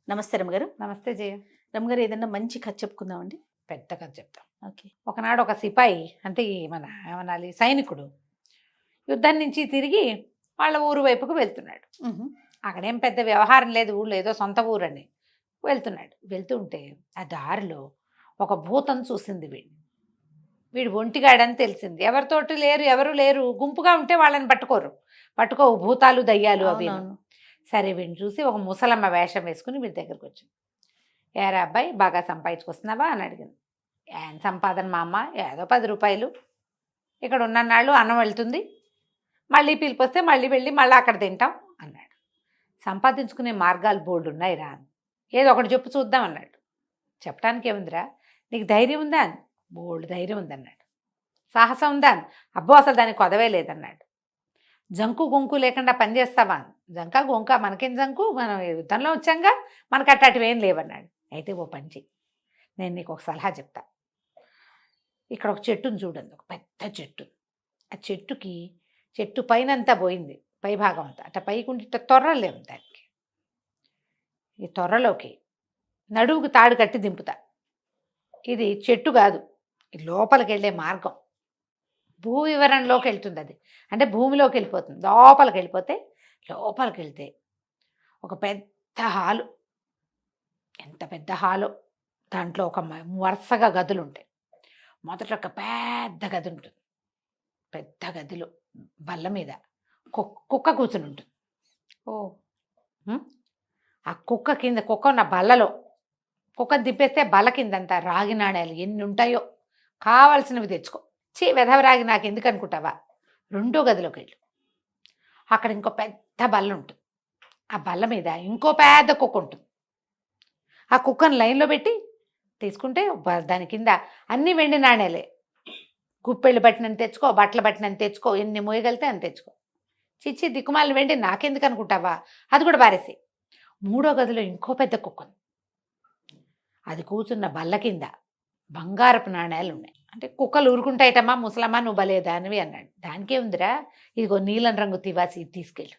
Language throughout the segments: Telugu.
నమస్తే రమ్మగారు. నమస్తే జయ. రమ్మగారు, ఏదన్నా మంచి కథ చెప్పుకుందామండి. పెద్ద కథ చెప్తాం. ఓకే. ఒకనాడు ఒక సిపాయి, అంటే ఈ మన ఏమనాలి, సైనికుడు యుద్ధం నుంచి తిరిగి వాళ్ళ ఊరు వైపుకు వెళ్తున్నాడు. అక్కడేం పెద్ద వ్యవహారం లేదు, ఊళ్ళో ఏదో సొంత ఊరని వెళ్తున్నాడు. వెళ్తుంటే ఆ దారిలో ఒక భూతం చూసింది. వీడు ఒంటిగాడని తెలిసింది. ఎవరితోటి లేరు, ఎవరు లేరు, గుంపుగా ఉంటే వాళ్ళని పట్టుకోవు భూతాలు దయ్యాలు అవి. సరే, వీడిని చూసి ఒక ముసలమ్మ వేషం వేసుకుని వీడి దగ్గరకు వచ్చింది. ఏరా అబ్బాయి, బాగా సంపాదించుకొస్తున్నావా అని అడిగింది. ఏం సంపాదన మా అమ్మ, ఏదో 10 రూపాయలు, ఇక్కడ ఉన్ననాళ్ళు అన్నం వెళ్తుంది, మళ్ళీ పిలిపొస్తే మళ్ళీ వెళ్ళి మళ్ళీ అక్కడ తింటాం అన్నాడు. సంపాదించుకునే మార్గాలు బోల్డ్ ఉన్నాయి రా, ఏదో ఒకటి చెప్పు చూద్దాం అన్నాడు. చెప్పడానికి ఏముందిరా, నీకు ధైర్యం ఉందా అని. బోల్డ్ ధైర్యం ఉందన్నాడు. సాహసం ఉందా అని. అబ్బో, అసలు దానికి కొదవే లేదన్నాడు. జంకు గొంకు లేకుండా పనిచేస్తావా అని. జంకా గొంక మనకేం జంకు, మనం యుద్ధంలో వచ్చాంగా, మనకు అట్లాంటివి ఏం లేవన్నాడు. అయితే ఓ పని చెయ్యి, నేను నీకు ఒక సలహా చెప్తా. ఇక్కడ ఒక చెట్టును చూడండి, ఒక పెద్ద చెట్టు. ఆ చెట్టు పైన అంతా పోయింది, పై భాగం అంతా అట్లా పైకి ఉండి ఇట్లా తొర్రలేము దానికి. ఈ తొర్రలోకి నడువుకు తాడు కట్టి దింపుతా. ఇది చెట్టు కాదు, ఇది లోపలికి వెళ్ళే మార్గం. భూ వివరణలోకి వెళ్తుంది అది, అంటే భూమిలోకి వెళ్ళిపోతుంది. లోపలికి వెళ్తే ఒక పెద్ద హాలు. ఎంత పెద్ద హాలో, దాంట్లో ఒక వరుసగా గదులు ఉంటాయి. మొదట ఒక పెద్ద గది ఉంటుంది. పెద్ద గదిలో బల్ల మీద కుక్క కూర్చుని ఉంటుంది. ఆ కుక్క ఉన్న బల్లలో, కుక్కను తిప్పేస్తే బల్ల కిందంతా రాగి నాణ్యాలు ఎన్ని ఉంటాయో, కావాల్సినవి తెచ్చుకో. వెధవరాగి నాకు ఎందుకు అనుకుంటావా. రెండో గదిలోకి వెళ్ళు, అక్కడ ఇంకో పెద్ద బల్ల ఉంటుంది. ఆ బల్ల మీద ఇంకో పెద్ద కుక్క ఉంటుంది. ఆ కుక్కను లైన్లో పెట్టి తీసుకుంటే దాని కింద అన్ని వెండి నాణ్యాలే. గుప్పెళ్ళు పట్టినని తెచ్చుకో, బట్టలు పట్టినని తెచ్చుకో, ఎన్ని మోయగలితే అని తెచ్చుకో. చిచ్చి దిక్కుమాలిన వెండి నాకెందుకు అనుకుంటావా, అది కూడా బారేసి. మూడో గదిలో ఇంకో పెద్ద కుక్క ఉంది. అది కూర్చున్న బల్ల కింద బంగారపు నాణ్యాలు ఉన్నాయి. అంటే కుక్కలు ఊరుకుంటాయిటమ్మా, ముసలమ్మ నువ్వు బలేదానివి అన్నాడు. దానికే ఉందిరా, ఇదిగో నీలం రంగు తివాసి తీసుకెళ్ళు.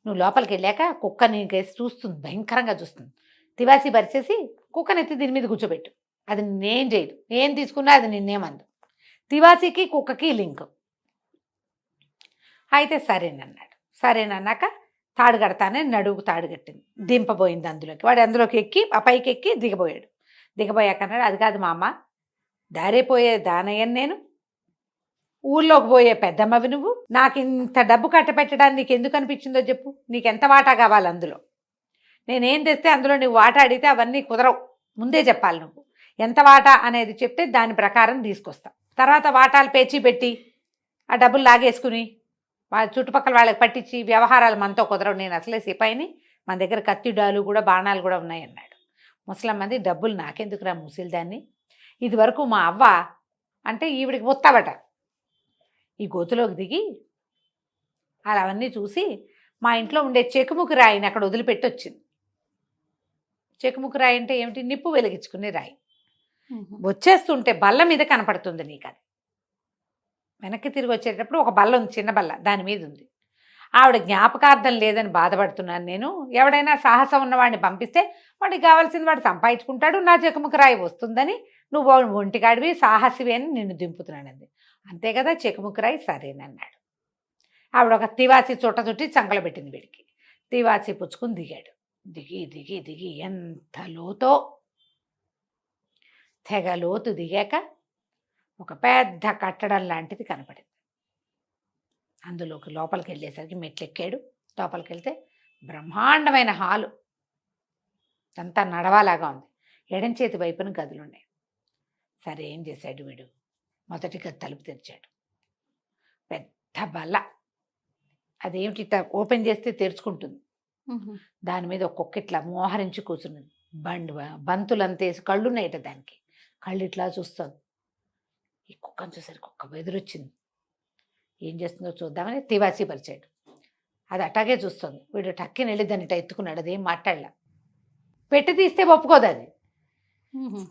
నువ్వు లోపలికి వెళ్ళాక కుక్క నీకేసి చూస్తుంది, భయంకరంగా చూస్తుంది. తివాసి పరిచేసి కుక్కనెత్తి దీని మీద కూర్చోబెట్టు. అది నేనేం చేయదు, ఏం తీసుకున్నా అది నిన్నేమందు. తివాసికి కుక్కకి లింక్. అయితే సరేనన్నాక తాడు కడతానని నడువుకు తాడు కట్టింది, దింపబోయింది అందులోకి. వాడు అందులోకి ఎక్కి ఆ పైకి ఎక్కి దిగబోయాక అన్నాడు, అది కాదు మా అమ్మ, దారిపోయే దానయ్యను నేను, ఊళ్ళోకి పోయే పెద్దమ్మవి నువ్వు, నాకు ఇంత డబ్బు కట్టపెట్టడానికి నీకు ఎందుకు అనిపించిందో చెప్పు. నీకెంత వాటా కావాలి అందులో? నేనేం తెస్తే అందులో నువ్వు వాటా అడిగితే అవన్నీ కుదరవు, ముందే చెప్పాలి. నువ్వు ఎంత వాటా అనేది చెప్తే దాని ప్రకారం తీసుకొస్తా. తర్వాత వాటాలు పేచి పెట్టి ఆ డబ్బులు లాగేసుకుని వాళ్ళ చుట్టుపక్కల వాళ్ళకి పట్టించి వ్యవహారాలు మనతో కుదరవు. నేను అసలే సిపాయిని, మన దగ్గర కత్తిడాలు కూడా బాణాలు కూడా ఉన్నాయి అన్నాడు. ముసలమ్మది, డబ్బులు నాకెందుకురా ముసిలిదాన్ని, ఇది వరకు మా అవ్వ అంటే ఈవిడికి ముత్తాబట. ఈ గోతులోకి దిగి అలా అవన్నీ చూసి మా ఇంట్లో ఉండే చెకుముకు రాయిని అక్కడ వదిలిపెట్టి వచ్చింది. చెకుముకు రాయి అంటే ఏమిటి, నిప్పు వెలిగించుకునే రాయి. వచ్చేస్తుంటే బల్ల మీద కనపడుతుంది నీకు. అది వెనక్కి తిరిగి వచ్చేటప్పుడు ఒక బల్ల ఉంది, చిన్న బల్ల, దాని మీద ఉంది. ఆవిడ జ్ఞాపకార్థం లేదని బాధపడుతున్నాను నేను. ఎవడైనా సాహసం ఉన్నవాడిని పంపిస్తే వాడికి కావాల్సింది వాడు సంపాదించుకుంటాడు, నా చెకుముకు రాయి వస్తుందని, నువ్వు ఒంటిగాడివి సాహసివి అని నిన్ను దింపుతున్నానంది. అంతే కదా, చెకుముకు రాయి సరేనన్నాడు. ఆవిడ ఒక తివాసి చుట్టి చంకలు పెట్టింది వీడికి. తివాసి పుచ్చుకుని దిగాడు. దిగి ఎంత లోతో, తెగ లోతు దిగాక ఒక పెద్ద కట్టడం లాంటిది కనపడింది. అందులోకి లోపలికి వెళ్ళేసరికి మెట్లెక్కాడు. లోపలికి వెళ్తే బ్రహ్మాండమైన హాలు, అంతా నడవాలాగా ఉంది. ఎడం చేతి వైపున గదులున్నాయి. సరే, ఏం చేశాడు వీడు, మొదటి గది తలుపు తెరిచాడు. పెద్ద బల్ల, అదేమిటి ఓపెన్ చేస్తే తెరుచుకుంటుంది. దాని మీద ఒక కుక్క ఇట్లా మోహరించి కూర్చున్నది. బంతులంతేసి కళ్ళున్నాయట దానికి. కళ్ళు ఇట్లా చూస్తుంది. ఈ కుక్కను చూసరికి కుక్క బెదిరొచ్చింది. ఏం చేస్తుందో చూద్దామని తివాసి పరిచాడు. అది అటాగే చూస్తుంది. వీడు టక్కిని వెళ్ళి దాన్ని ఇట్లా ఎత్తుకున్నాడు. అదేం మాట్లాడలా. పెట్టి తీస్తే ఒప్పుకోదు అది.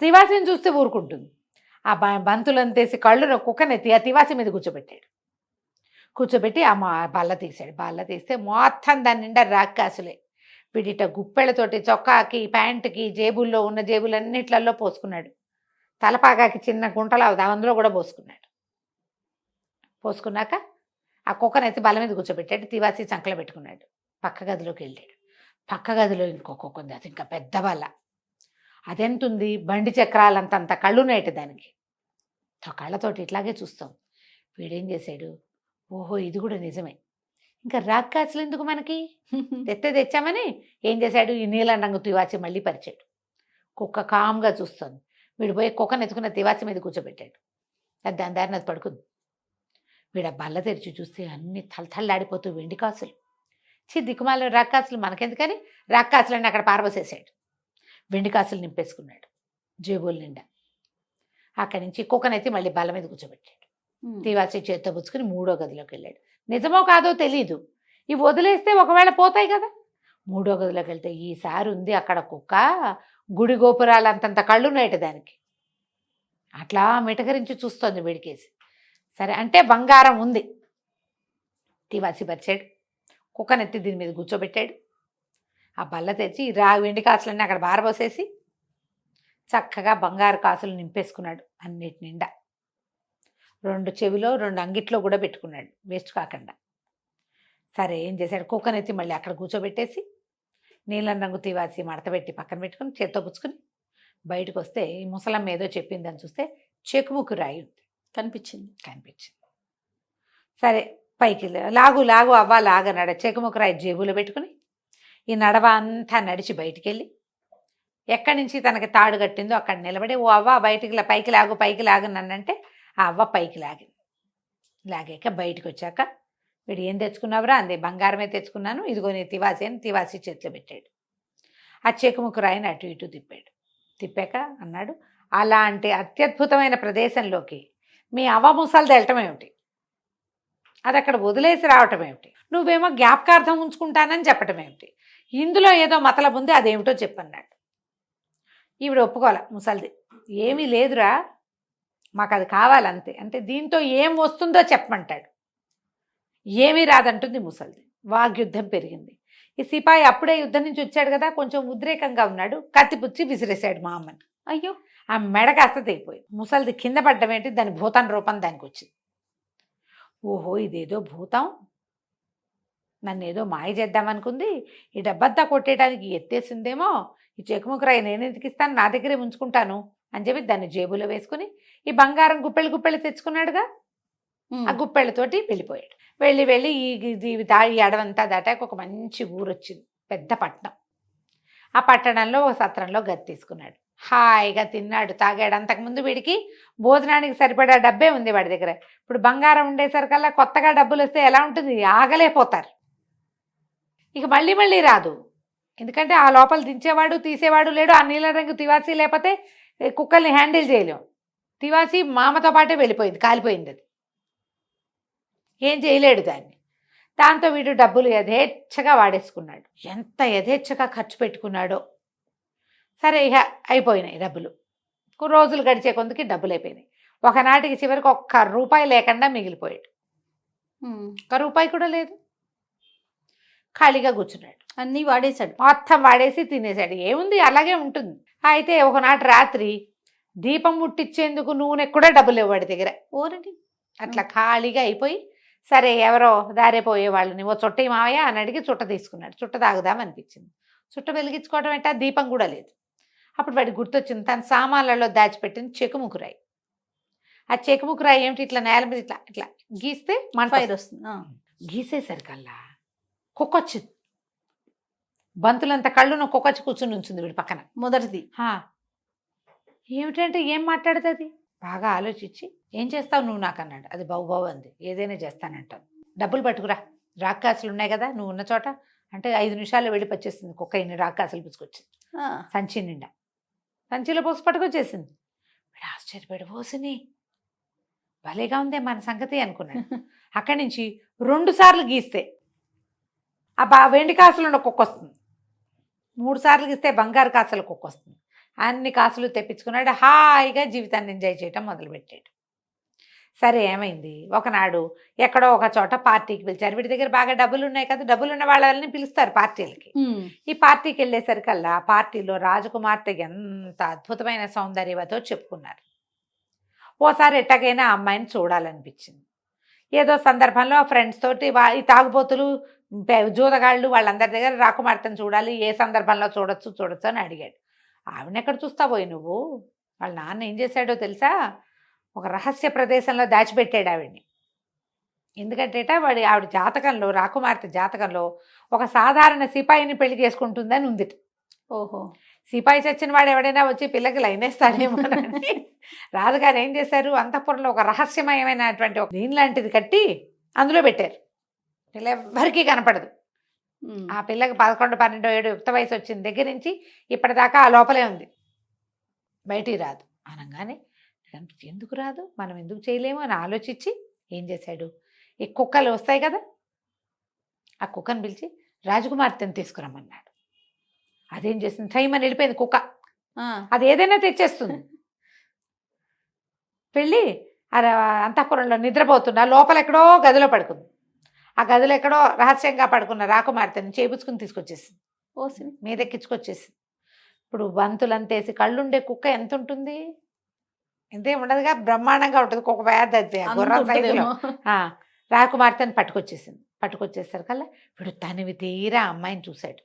తివాసిని చూస్తే ఊరుకుంటుంది. ఆ బంతులంతేసి కళ్ళు కుక్కనెత్తి ఆ తివాసి మీద కూర్చోబెట్టి ఆ బల్ల తీశాడు. బల్ల తీస్తే మొత్తం దాని నిండా రాక్కాసులే. వీడిట గుప్పెళ్ళతోటి చొక్కాకి ప్యాంటుకి జేబుల్లో ఉన్న జేబులన్నిట్లలో పోసుకున్నాడు. తలపాగాకి చిన్న గుంటలు అందులో కూడా పోసుకున్నాడు. పోసుకున్నాక ఆ కుక్కనైతే బల్ల మీద కూర్చోబెట్టాడు. తివాసి చంకలో పెట్టుకున్నాడు. పక్క గదిలోకి వెళ్ళాడు. పక్క గదిలో ఇంకో కుక్క ఉంది. అది ఇంకా పెద్ద బల్ల. అదెంతుంది, బండి చక్రాలంతంత కళ్ళున్నాయట దానికి. కళ్ళతోటి ఇట్లాగే చూస్తాం. వీడేం చేశాడు, ఓహో ఇది కూడా నిజమే, ఇంకా రాక్కాసులు ఎందుకు మనకి, తెచ్చామని ఏం చేశాడు, ఈ నీలం రంగు తివాచి మళ్ళీ పరిచాడు. కుక్క కామ్గా చూస్తుంది. వీడు పోయి కుక్కను ఎత్తుకున్న తివాచి మీద కూర్చోబెట్టాడు. అది దాని దారిని అది పడుకుంది. వీడు ఆ బల్ల తెరిచి చూస్తే అన్ని తలతల్లాడిపోతూ వెండి కాసులు. దిక్కుమాల రాక్కాసులు మనకెందుకని రాక్కాసులన్నీ అక్కడ పారబోసేసాడు. వెండి కాసులు నింపేసుకున్నాడు జేబుల నిండా. అక్కడి నుంచి కుక్కనైతే మళ్ళీ బల్ల మీద కూర్చోబెట్టాడు. తివాచి చేత్తో పుచ్చుకుని 3వ గదిలోకి వెళ్ళాడు. నిజమో కాదో తెలీదు, ఇవి వదిలేస్తే ఒకవేళ పోతాయి కదా. 3వ గదిలోకి వెళ్తే ఈసారి ఉంది అక్కడ కుక్క, గుడి గోపురాలు అంతంత కళ్ళున్నాయట దానికి. అట్లా మిటకరించి చూస్తోంది వీడికేసి. సరే అంటే బంగారం ఉంది. తివాసి పరిచాడు. కుక్కనెత్తి దీని మీద కూర్చోబెట్టాడు. ఆ బల్ల తెచ్చి వెండి కాసులన్నీ అక్కడ బారబోసేసి చక్కగా బంగారు కాసులు నింపేసుకున్నాడు అన్నిటి నిండా. 2 చెవిలో 2 అంగిట్లో కూడా పెట్టుకున్నాడు వేస్ట్ కాకుండా. సరే ఏం చేశాడు, కుక్కనెత్తి మళ్ళీ అక్కడ కూర్చోబెట్టేసి నీలం రంగు తివాసి మడతపెట్టి పక్కన పెట్టుకుని చేత్తో పుచ్చుకుని బయటకు వస్తే ఈ ముసలమ్మ ఏదో చెప్పిందని చూస్తే చెకుముకు రాయి ఉంది. కనిపించింది. సరే పైకి లాగు అవ్వ లాగన్నాడు. చెకుముకు రాయి జేబులో పెట్టుకుని ఈ నడవ అంతా నడిచి బయటికి వెళ్ళి ఎక్కడి నుంచి తనకి తాడు కట్టిందో అక్కడ నిలబడి, ఓ అవ్వ పైకి లాగు నన్నంటే ఆ అవ్వ పైకి లాగింది. లాగాక బయటకు వచ్చాక వీడు ఏం తెచ్చుకున్నావురా అంది. బంగారమే తెచ్చుకున్నాను, ఇదిగో నీ తివాసి అని తివాసి చేతిలో పెట్టాడు. ఆ చెకుముకు రాయిని అటు ఇటు తిప్పాక అన్నాడు, అలాంటి అత్యద్భుతమైన ప్రదేశంలోకి మీ అవ్వ ముసలిది వెళ్ళటం ఏమిటి, అది అక్కడ వదిలేసి రావటం ఏమిటి, నువ్వేమో జ్ఞాపకార్థం ఉంచుకుంటానని చెప్పటం ఏమిటి, ఇందులో ఏదో మతలబు ఉంది, అదేమిటో చెప్పన్నాడు. ఈవిడ ఒప్పుకోలే. ముసలిది ఏమీ లేదురా, మాకు అది కావాలంతే. అంటే దీంతో ఏం వస్తుందో చెప్పమంటాడు. ఏమీ రాదంటుంది ముసలిది. వాగ్యుద్ధం పెరిగింది. ఈ సిపాయి అప్పుడే యుద్ధం నుంచి వచ్చాడు కదా, కొంచెం ఉద్రేకంగా ఉన్నాడు. కత్తిపుచ్చి విసిరేశాడు మా అమ్మని. అయ్యో, ఆ మెడ కాస్త తెగిపోయింది. ముసలిది కింద పడ్డం ఏంటి, దాని భూతం రూపం దానికి వచ్చింది. ఓహో ఇదేదో భూతం నన్ను ఏదో మాయ చేద్దామనుకుంది, ఈ డబ్బంతా కొట్టేయడానికి ఎత్తేసిందేమో, ఈ చెకుముకు రాయి నేను ఎందుకు ఇస్తాను, నా దగ్గరే ఉంచుకుంటాను అని చెప్పి దాన్ని జేబులో వేసుకుని ఈ బంగారం గుప్పెళ్ళు తెచ్చుకున్నాడుగా, ఆ గుప్పెళ్ళతోటి వెళ్ళిపోయాడు. వెళ్ళి ఈ అడవంతా దాటాక ఒక మంచి ఊరు వచ్చింది, పెద్ద పట్టణం. ఆ పట్టణంలో ఒక సత్రంలో గది తీసుకున్నాడు. హాయిగా తిన్నాడు, తాగాడు. అంతకుముందు వీడికి భోజనానికి సరిపడా డబ్బే ఉంది వాడి దగ్గర. ఇప్పుడు బంగారం ఉండేసరికల్లా కొత్తగా డబ్బులు వస్తే ఎలా ఉంటుంది, ఆగలేకపోతారు. ఇక మళ్ళీ రాదు. ఎందుకంటే ఆ లోపల దించేవాడు తీసేవాడు లేడు. ఆ నీల రంగు తివాసి లేకపోతే కుక్కల్ని హ్యాండిల్ చేయలేం. తివాసి మామతో పాటే వెళ్ళిపోయింది, కాలిపోయింది. అది ఏం చేయలేడు దాన్ని. దాంతో వీడు డబ్బులు యథేచ్ఛగా వాడేసుకున్నాడు. ఎంత యథేచ్ఛగా ఖర్చు పెట్టుకున్నాడో. సరే ఇక అయిపోయినాయి డబ్బులు. రోజులు గడిచే కొందుకి డబ్బులు అయిపోయినాయి. ఒకనాటికి చివరికి ₹1 లేకుండా మిగిలిపోయాడు. ₹1 కూడా లేదు. ఖాళీగా కూర్చున్నాడు. అన్నీ వాడేశాడు, మొత్తం వాడేసి తినేశాడు. ఏముంది అలాగే ఉంటుంది. అయితే ఒకనాటి రాత్రి దీపం ముట్టించేందుకు నూనె కూడా డబ్బులు ఇవ్వడి దగ్గర. ఓరండి. అట్లా ఖాళీగా అయిపోయి సరే ఎవరో దారిపోయే వాళ్ళని ఓ చుట్ట మావయ్య అని అడిగి చుట్ట తీసుకున్నాడు. చుట్ట తాగుదాం అనిపించింది. చుట్ట వెలిగించుకోవడం ఏంటా, దీపం కూడా లేదు. అప్పుడు వాడికి గుర్తొచ్చింది తన సామాన్లలో దాచిపెట్టిన చెకుముకు రాయి. ఆ చెకుముకు రాయి ఏమిటి, ఇట్లా నేల మీద ఇట్లా గీస్తే ఫైర్ వస్తుంది. గీసేసరికల్లా కుక్కొచ్చింది. బంతులంత కళ్ళున కుక్కొచ్చి కూర్చుని ఉంచుంది వీడి పక్కన. మొదటిది ఏమిటంటే ఏం మాట్లాడుతుంది. బాగా ఆలోచించి ఏం చేస్తావు నువ్వు నాకు అన్నాడు. అది బావు అంది. ఏదైనా చేస్తానంటాను, డబ్బులు పట్టుకురా, రాక్కాసులు ఉన్నాయి కదా నువ్వు ఉన్న చోట అంటే 5 నిమిషాల్లో వెళ్ళి వచ్చేసింది. కుక్క ఇన్ని రాక్కాసులు పుచ్చుకొచ్చింది సంచి నిండా. సంచిలో పోసి పట్టుకొచ్చేసింది. వీడు ఆశ్చర్యపడి పోసిని భలేగా ఉందే మన సంగతి అనుకున్నాడు. అక్కడి నుంచి 2 సార్లు గీస్తే ఆ వెండి కాసులు ఉన్న కుక్క వస్తుంది. 3 సార్లు గీస్తే బంగారు కాసుల కుక్క వస్తుంది. అన్ని కాసులు తెప్పించుకున్నాడు. హాయిగా జీవితాన్ని ఎంజాయ్ చేయటం మొదలుపెట్టాడు. సరే ఏమైంది, ఒకనాడు ఎక్కడో ఒక చోట పార్టీకి పిలిచారు. వీడి దగ్గర బాగా డబ్బులు ఉన్నాయి కదా, డబ్బులు ఉన్న వాళ్ళని పిలుస్తారు పార్టీలకి. ఈ పార్టీకి వెళ్ళేసరికల్లా పార్టీలో రాజకుమార్తె ఎంత అద్భుతమైన సౌందర్యవతో చెప్పుకున్నారు. ఓసారి ఎట్టగైనా ఆ అమ్మాయిని చూడాలనిపించింది. ఏదో సందర్భంలో ఫ్రెండ్స్ తోటి ఈ తాగుబోతులు జూదగాళ్ళు వాళ్ళందరి దగ్గర రాకుమార్తెను చూడాలి, ఏ సందర్భంలో చూడొచ్చు అని అడిగాడు. ఆవిడని ఎక్కడ చూస్తావోయ్ నువ్వు, వాళ్ళ నాన్న ఏం చేశాడో తెలుసా, ఒక రహస్య ప్రదేశంలో దాచిపెట్టాడు ఆవిడ్ని. ఎందుకంటే ఆవిడ జాతకంలో, రాకుమార్తె జాతకంలో ఒక సాధారణ సిపాయిని పెళ్లి చేసుకుంటుందని ఉంది. ఓహో, సిపాయి చచ్చిన వాడు ఎవడైనా వచ్చి పిల్లకి లైనేస్తాడేమోనని రాజుగారు ఏం చేశారు, అంతఃపురంలో ఒక రహస్యమయమైనటువంటి ఒక దీని లాంటిది కట్టి అందులో పెట్టారు. పిల్ల ఎవ్వరికీ కనపడదు. ఆ పిల్లకి 11, 12 ఏడు యుక్త వయసు వచ్చిన దగ్గర నుంచి ఇప్పటిదాకా ఆ లోపలే ఉంది, బయటికి రాదు. అనగానే ఎందుకు రాదు, మనం ఎందుకు చేయలేము అని ఆలోచించి ఏం చేశాడు, ఈ కుక్కలు వస్తాయి కదా, ఆ కుక్కను పిలిచి రాజకుమార్తెను తీసుకురమ్మన్నాడు. అదేం చేస్తుంది, టైమని వెళ్ళిపోయింది కుక్క. అది ఏదైనా తెచ్చేస్తుంది. పెళ్ళి అంతఃపురంలో నిద్రపోతున్నా లోపల ఎక్కడో గదిలో పడుకుంది. ఆ గదిలో ఎక్కడో రహస్యంగా పడుకున్న రాకుమార్తెని చేపుచ్చుకుని తీసుకొచ్చేసింది, మీదెక్కించుకొచ్చేసింది. ఇప్పుడు బంతులంతేసి కళ్ళుండే కుక్క ఎంత ఉంటుంది, ఎంతే ఉండదుగా, బ్రహ్మాండంగా ఉంటుంది కుక్క, పెద్ద గుర్రం సైజులో. రాకుమార్తెని పట్టుకొచ్చేసరికల్లా వీడు తనివి తీరా అమ్మాయిని చూశాడు.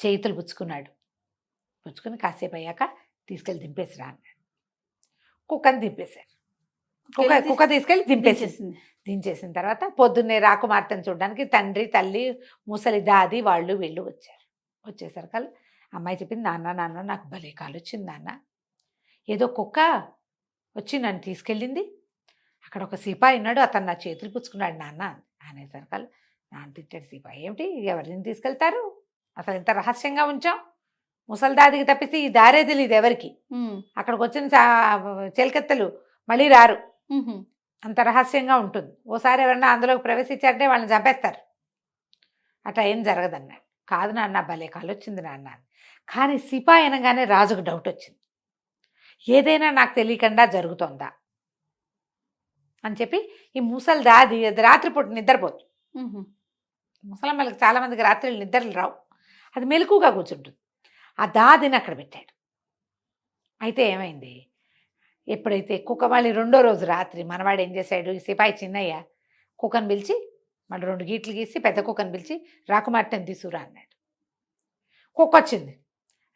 చేతులు పుచ్చుకుని కాసేపు అయ్యాక తీసుకెళ్ళి దింపేసిరా అన్నాడు. కుక్కని దింపేశారు. కుక్క తీసుకెళ్ళి దించేసిన తర్వాత పొద్దున్నే రాకుమార్తెను చూడడానికి తండ్రి, తల్లి, ముసలి దాది వాళ్ళు వీళ్ళు వచ్చేసరికల్లా అమ్మాయి చెప్పింది, నాన్న నాకు భలే కాలు వచ్చింది నాన్న, ఏదో కుక్క వచ్చి నన్ను తీసుకెళ్ళింది, అక్కడ ఒక సిపాయి ఉన్నాడు, అతను నా చేతులు పుచ్చుకున్నాడు నాన్న అనేసరికల్లా నాన్న తిట్టాడు. సిపాయి ఏమిటి, ఎవరిని తీసుకెళ్తారు, అసలు ఎంత రహస్యంగా ఉంచాం, ముసలిదాదికి తప్పిస్తే ఈ దారే తెలియదు ఎవరికి, అక్కడికి వచ్చిన చెలికెత్తలు మళ్ళీ రారు, అంత రహస్యంగా ఉంటుంది. ఓసారి ఎవరన్నా అందులోకి ప్రవేశించారంటే వాళ్ళని చంపేస్తారు, అట్లా ఏం జరగదన్నాడు. కాదు నాన్న, భలే కాలు వచ్చింది నాన్న. కానీ సిపాయి అనగానే రాజుకు డౌట్ వచ్చింది, ఏదైనా నాకు తెలియకుండా జరుగుతోందా అని చెప్పి ఈ ముసలిదాది రాత్రిపూట నిద్రపోతుంది. ముసలమ్మలకి చాలామందికి రాత్రులు నిద్రలు రావు, అది మెలకుగా కూర్చుంటుంది. ఆ దాదిని అక్కడ పెట్టాడు. అయితే ఏమైంది, ఎప్పుడైతే కుక్క మళ్ళీ రెండో రోజు రాత్రి మనవాడు ఏం చేశాడు, ఈ సిపాయి చిన్నయ్య కుక్కను పిలిచి మళ్ళీ 2 గీట్లు గీసి పెద్ద కుక్కను పిలిచి రాకుమార్తెని తీసుకురా అన్నాడు. కుక్క వచ్చింది,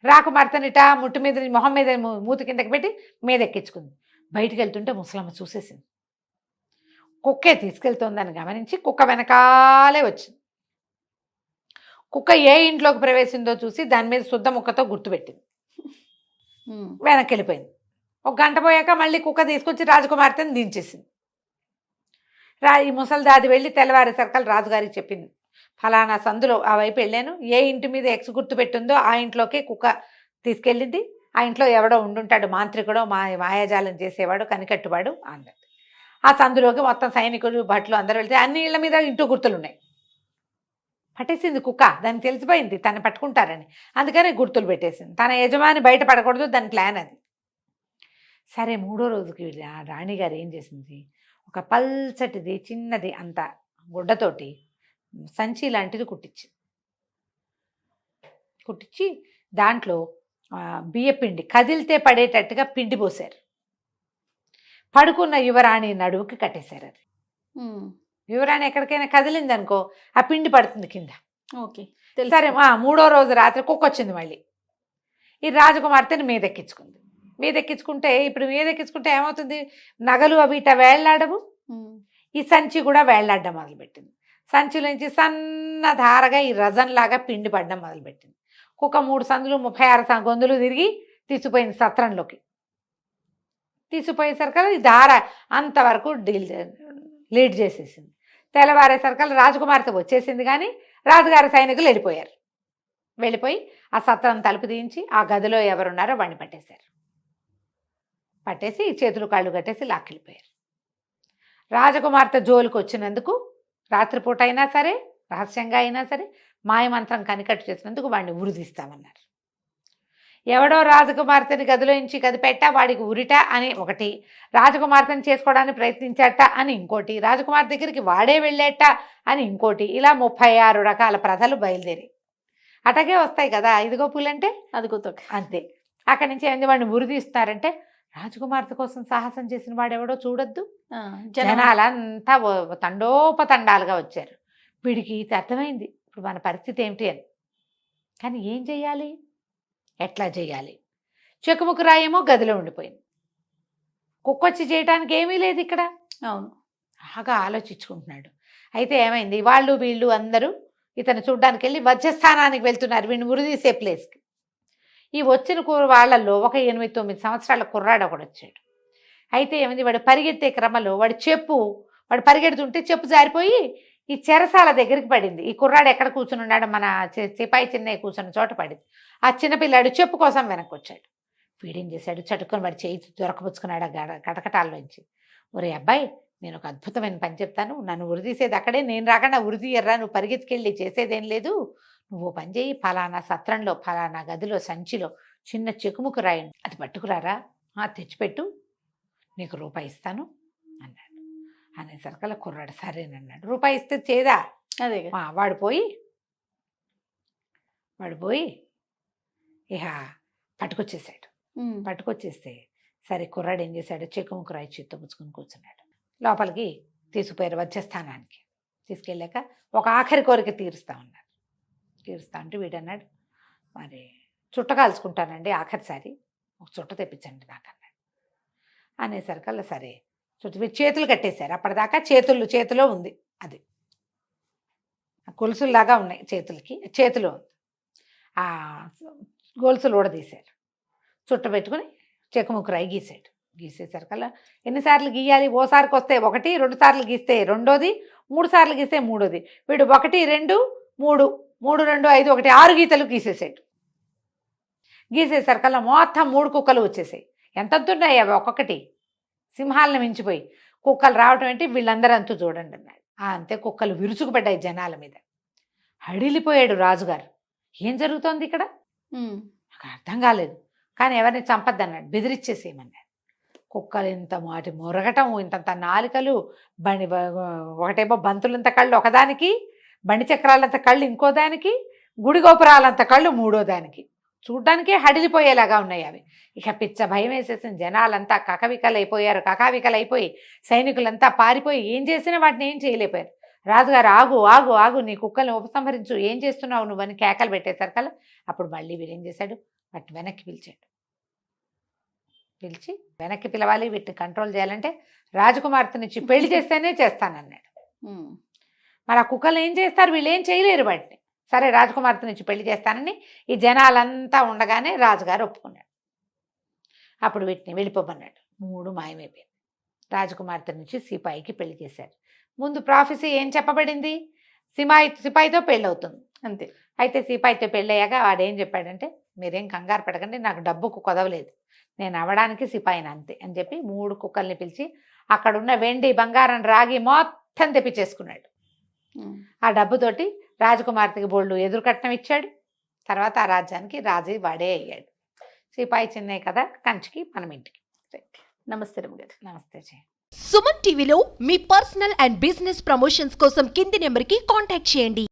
రాకుమార్తెని ఇటా ముట్టు మీద మొహం మీద మూతి కిందకి పెట్టి మీద ఎక్కించుకుంది. బయటికి వెళ్తుంటే ముసలమ్మ చూసేసింది, కుక్కే తీసుకెళ్తోందని గమనించి కుక్క వెనకాలే వచ్చింది. కుక్క ఏ ఇంట్లోకి ప్రవేశిందో చూసి దాని మీద శుద్ధ ముక్కతో గుర్తుపెట్టింది, వెనక్కి వెళ్ళిపోయింది. 1 గంట పోయాక మళ్ళీ కుక్క తీసుకొచ్చి రాజకుమార్తెని దించేసింది. ఈ ముసలిదాది వెళ్ళి తెల్లవారేసరికల్ రాజుగారికి చెప్పింది, ఫలానా సందులో ఆ వైపు వెళ్ళాను, ఏ ఇంటి మీద ఎక్స్ గుర్తు పెట్టిందో ఆ ఇంట్లోకి కుక్క తీసుకెళ్ళింది, ఆ ఇంట్లో ఎవడో ఉండుంటాడు, మాంత్రికుడో మాయాజాలం చేసేవాడు, కనికట్టువాడు అన్నది. ఆ సందులోకి మొత్తం సైనికులు భట్లు అందరూ వెళ్తే అన్ని ఇళ్ల మీద ఇంటూ గుర్తులు ఉన్నాయి. పట్టేసింది కుక్క, దానికి తెలిసిపోయింది తను పట్టుకుంటారని, అందుకని గుర్తులు పెట్టేసింది. తన యజమాని బయట పడకూడదు, దాని ప్లాన్ అది. సరే 3వ రోజుకి రాణిగారు ఏం చేసింది, ఒక పల్చటిది చిన్నది అంత గుడ్డతోటి సంచి లాంటిది కుట్టించి దాంట్లో బియ్యపిండి కదిలితే పడేటట్టుగా పిండి పోసారు. పడుకున్న యువరాణి నడువుకి కట్టేశారు. అది యువరాణి ఎక్కడికైనా కదిలింది అనుకో ఆ పిండి పడుతుంది కింద. ఓకే, సరే 3వ రోజు రాత్రి కుక్క వచ్చింది, మళ్ళీ ఈ రాజకుమార్తెని మీదెక్కించుకుంటే ఇప్పుడు మీదెక్కించుకుంటే ఏమవుతుంది, నగలు అవి ఇట వేళ్లాడవు, ఈ సంచి కూడా వేళ్లాడడం మొదలుపెట్టింది. సంచిలోంచి సన్న ధారగా ఈ రజన్లాగా పిండి పడడం మొదలుపెట్టింది. కుక్క 3 సందులు 36 గొంతులు తిరిగి తీసిపోయింది సత్రంలోకి. తీసిపోయేసరికల్ ఈ ధార అంతవరకు లీడ్ చేసేసింది. తెల్లవారేసరికల్ రాజకుమార్తె వచ్చేసింది, కానీ రాజుగారి సైనికులు వెళ్ళిపోయి ఆ సత్రం తలుపు తీయించి ఆ గదిలో ఎవరున్నారో వాడిని పట్టేసి చేతులు కాళ్ళు కట్టేసి లాక్కెళ్ళిపోయారు. రాజకుమార్తె జోలికి వచ్చినందుకు రాత్రిపూట అయినా సరే రహస్యంగా అయినా సరే మాయమంత్రం కనికట్టు చేసినందుకు వాడిని ఉరిదీస్తామన్నారు. ఎవడో రాజకుమార్తెని గదిలోంచి కదిపెట్ట వాడికి ఉరిట అని ఒకటి, రాజకుమార్తెని చేసుకోవడానికి ప్రయత్నించట అని ఇంకోటి, రాజకుమార్ దగ్గరికి వాడే వెళ్ళేట అని ఇంకోటి, ఇలా 36 రకాల ప్రథలు బయలుదేరి అటగే వస్తాయి కదా. ఇదిగో పులంటే అదిగో తొక్క. అంతే. అక్కడి నుంచి ఏంది వాడిని ఉరిదీస్తున్నారంటే రాజకుమార్తె కోసం సాహసం చేసిన వాడెవడో చూడొద్దు. జనాలంతా తండోపతండాలుగా వచ్చారు. వీడికి ఇది అర్థమైంది ఇప్పుడు మన పరిస్థితి ఏమిటి అని. కానీ ఏం చెయ్యాలి, ఎట్లా చేయాలి? చెక్కుముక్కు రాయేమో గదిలో ఉండిపోయింది. కుక్కొచ్చి చేయడానికి ఏమీ లేదు ఇక్కడ. అవును, బాగా ఆలోచించుకుంటున్నాడు. అయితే ఏమైంది, వాళ్ళు వీళ్ళు అందరూ ఇతను చూడ్డానికి వెళ్ళి వజ్రస్థానానికి వెళ్తున్నారు, వీడిని ఉరిదీసే ప్లేస్కి. ఈ వచ్చిన వాళ్ళల్లో ఒక 8-9 సంవత్సరాల కుర్రాడు ఒకడు వచ్చాడు. అయితే ఏమైంది, వాడు పరిగెత్తే క్రమంలో వాడు పరిగెడుతుంటే చెప్పు జారిపోయి ఈ చెరసాల దగ్గరికి పడింది. ఈ కుర్రాడు ఎక్కడ కూర్చుని ఉన్నాడు, మన సిపాయి చిన్నయ్య కూర్చున్న చోట పడింది. ఆ చిన్నపిల్లాడు చెప్పు కోసం వెనక్కి వచ్చాడు. వీడేం చేశాడు, చటుకొని వాడి చేయి దొరకపుచ్చుకున్నాడు ఆ గటకటాల్లోంచి. ఒరే అబ్బాయి, నేను ఒక అద్భుతమైన పని చెప్తాను, నన్ను ఉరిదీసేది అక్కడే, నేను రాకుండా ఉరిదీయర్రా, నువ్వు పరిగెత్తుకెళ్ళి చేసేదేం లేదు, నువ్వు పని చేయి, ఫలానా సత్రంలో ఫలానా గదిలో సంచిలో చిన్న చెకుముకు రాయండి, అది పట్టుకురారా, తెచ్చిపెట్టు, నీకు రూపాయి ఇస్తాను అన్నాడు. అనేసరికల్లా కుర్రాడు సరేనన్నాడు. రూపాయి ఇస్తే చేదా? అదే. వాడు పోయి ఇక పట్టుకొచ్చేసాడు. పట్టుకొచ్చేస్తే సరే కుర్రాడు ఏం చేశాడు, చెక్కుముక్కు రాయి చేత్తో పుచ్చుకొని కూర్చున్నాడు. లోపలికి తీసుకుపోయారు వజ్రస్థానానికి. తీసుకెళ్ళాక ఒక ఆఖరి కోరిక తీరుస్తా ఉన్నారు. తీరుస్తా అంటే వీడన్నాడు, మరి చుట్ట కాల్చుకుంటానండి ఆఖరిసారి, ఒక చుట్ట తెప్పించండి నాకు అన్నాడు. అనేసరికల్లా సరే చేతులు కట్టేశారు. అప్పటిదాకా చేతిలో ఉంది, అది గొలుసుల్లాగా ఉన్నాయి చేతిలో ఉంది. ఆ గొలుసులు ఊడదీశారు. చుట్ట పెట్టుకుని చెక్కుముక్కు రాయి గీసాడు. గీసేసరికల్లా ఎన్నిసార్లు గీయాలి, ఓసారికి వస్తే 1, 2 సార్లు గీస్తే 2ోది, 3 సార్లు గీస్తే 3ోది. వీడు 1, 2, 3, 3, 2, 5, 1, 6 గీతలు గీసేసాడు. గీసేసరికల్లా మొత్తం 3 కుక్కలు వచ్చేసాయి. ఎంతతున్నాయి అవి ఒక్కొక్కటి, సింహాలను మించిపోయి. కుక్కలు రావటం ఏంటి, వీళ్ళందరూ అంతూ చూడండి అన్నాడు. అంతే కుక్కలు విరుచుకుపడ్డాయి జనాల మీద. హడిలిపోయాడు రాజుగారు. ఏం జరుగుతోంది ఇక్కడ, నాకు అర్థం కాలేదు. కానీ ఎవరిని చంపద్దన్నాడు, బెదిరిచ్చేసేయమన్నాడు. కుక్కలు ఇంత మాటి మొరగటం, ఇంతంత నాలుకలు, ఒకటేమో బంతులంత కళ్ళు ఒకదానికి, బండి చక్రాలంత కళ్ళు ఇంకో దానికి, గుడి గోపురాలంత కళ్ళు 3ో దానికి. చూడ్డానికే హడిలిపోయేలాగా ఉన్నాయి అవి. ఇక పిచ్చ భయం వేసేసిన జనాలంతా కకావికలైపోయి సైనికులంతా పారిపోయి ఏం చేసినా వాటిని ఏం చేయలేకపోయారు. రాజుగారు ఆగు ఆగు ఆగు, నీ కుక్కల్ని ఉపసంహరించు, ఏం చేస్తున్నావు నువ్వని కేకలు పెట్టేసరికల్లా అప్పుడు మళ్ళీ వీరేం చేశాడు, వాటిని వెనక్కి పిలిచి వెనక్కి పిలవాలి, వీటిని కంట్రోల్ చేయాలంటే రాజకుమార్తెనిచ్చి పెళ్లి చేస్తేనే చేస్తానన్నాడు. మరి ఆ కుక్కలు ఏం చేస్తారు, వీళ్ళు ఏం చేయలేరు వాటిని. సరే రాజకుమార్తెనిచ్చి పెళ్లి చేస్తానని ఈ జనాలంతా ఉండగానే రాజుగారు ఒప్పుకున్నాడు. అప్పుడు వీటిని వెళ్ళిపోమన్నాడు. 3 మాయమైపోయింది. రాజకుమార్తె నుంచి సిపాయికి పెళ్లి చేశారు. ముందు ప్రాఫెసీ ఏం చెప్పబడింది, సిపాయితో పెళ్ళవుతుంది అంతే. అయితే సిపాయితో పెళ్ళయ్యాక వాడేం చెప్పాడంటే, మీరేం కంగారు పడకండి, నాకు డబ్బుకు కొదవలేదు, నేను అవ్వడానికి సిపాయిని అంతే అని చెప్పి 3 కుక్కల్ని పిలిచి అక్కడున్న వెండి, బంగారం, రాగి మొత్తం తెప్పించేసుకున్నాడు. ఆ డబ్బుతోటి రాజకుమార్తెకి బోళ్ళు ఎదురు కట్నం ఇచ్చాడు. తర్వాత ఆ రాజ్యానికి రాజు వాడే అయ్యాడు. సిపాయి చిన్నయ్య కదా కంచికి, మనం ఇంటికి. నమస్తే రమ్మగారు. నమస్తే జయ. సుమన్ టీవీలో మీ పర్సనల్ అండ్ బిజినెస్ ప్రమోషన్స్ కోసం కింది నెంబర్కి కాంటాక్ట్ చేయండి.